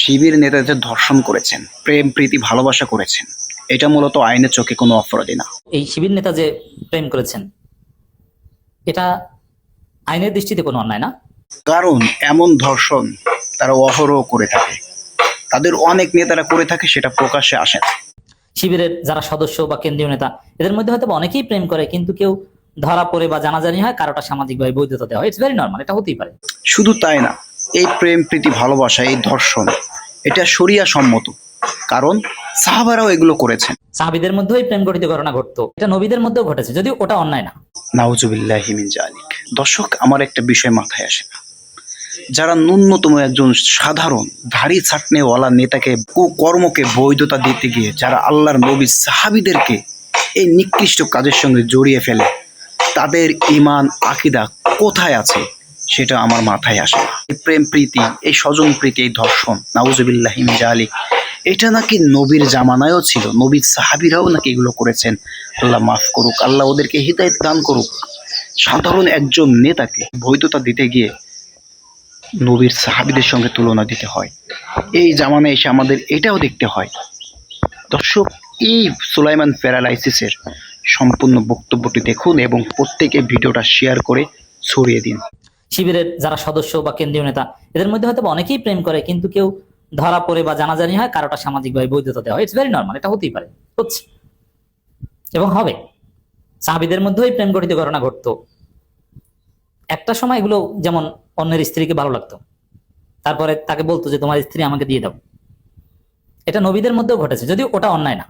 শিবির নেতাদের ধর্ষণ করেছেন, প্রেম প্রীতি ভালোবাসা করেছেন, এটা মূলত আইনের চোখে কোনো অপরাধী না। এই শিবির নেতা যে প্রেম করেছেন, এটা আইনের দৃষ্টিতে কোনো অন্যায় না। কারণ এমন ধর্ষণ তারা অহরহ করে থাকে, তাদের অনেক নেতারা করে থাকে, সেটা প্রকাশ্যে আসে না। শিবিরের যারা সদস্য বা কেন্দ্রীয় নেতা, এদের মধ্যে হয়তো অনেকেই প্রেম করে, কিন্তু কেউ ধরা পড়ে বা জানাজানি হয়, কারোটা সামাজিকভাবে বৈধতা দেওয়া হয়। ইটস ভেরি নর্মাল, এটা হতেই পারে। শুধু তাই না, এই প্রেম প্রীতি ভালোবাসা, এই ধর্ষণ, এটা শরিয়া সম্মত, কারণ সাহাবারাও এগুলো করেছেন। সাহাবীদের মধ্যেই প্রেম গঠিত ঘটনা ঘটতো, এটা নবীদের মধ্যেও ঘটেছে, যদিও ওটা অন্যায় না। নাউজুবিল্লাহি মিন জালিক। দর্শক, আমার একটা বিষয় মাথায় আসে না, যারা ন্যূনতম একজন সাধারণ ধাড়ি ছাটনেওয়ালা নেতাকে কর্মকে বৈধতা দিতে গিয়ে যারা আল্লাহর নবী সাহাবীদেরকে এই নিকৃষ্ট কাজের সঙ্গে জড়িয়ে ফেলে, তাদের ঈমান আকীদা কোথায় আছে সেটা আমার মাথায় আসে না। এই প্রেম প্রীতি, এই স্বজন প্রীতি, এই ধর্ষণ, নাউজুবিল্লাহি মিন জালিক, এটা নাকি নবীর জামানায়ও ছিল, নবীর সাহাবীরাও নাকি এগুলো করেছেন। আল্লাহ মাফ করুক, আল্লাহ ওদেরকে হিদায়াত দান করুক। সাধারণ একজন নেতাকে বৈধতা দিতে গিয়ে নবীর সাহাবীদের সঙ্গে তুলনা দিতে হয়, এই জামানায় এসে আমাদের এটাও দেখতে হয়। দর্শক, এই সুলাইমান প্যারালাইসিসের সম্পূর্ণ বক্তব্যটি দেখুন এবং প্রত্যেকে ভিডিওটা শেয়ার করে ছড়িয়ে দিন। শিবিরের যারা সদস্য বা কেন্দ্রীয় নেতা, এদের মধ্যে হয়তো অনেকেই প্রেম করে, কিন্তু কেউ ধরা পড়ে বা জানাজানি হয়, কারোটা সামাজিকভাবে বৈধতা দেওয়া হয়। ইটস ভেরি নর্মাল, এটা হতেই পারে, হচ্ছে এবং হবে। সাহাবীদের মধ্যেই প্রেম গঠিত ঘটনা ঘটতো। একটা সময় এগুলো, যেমন অন্যের স্ত্রীকে ভালো লাগতো, তারপরে তাকে বলতো যে তোমার স্ত্রী আমাকে দিয়ে দাও। এটা নবীদের মধ্যেও ঘটেছে, যদিও ওটা অন্যায় না।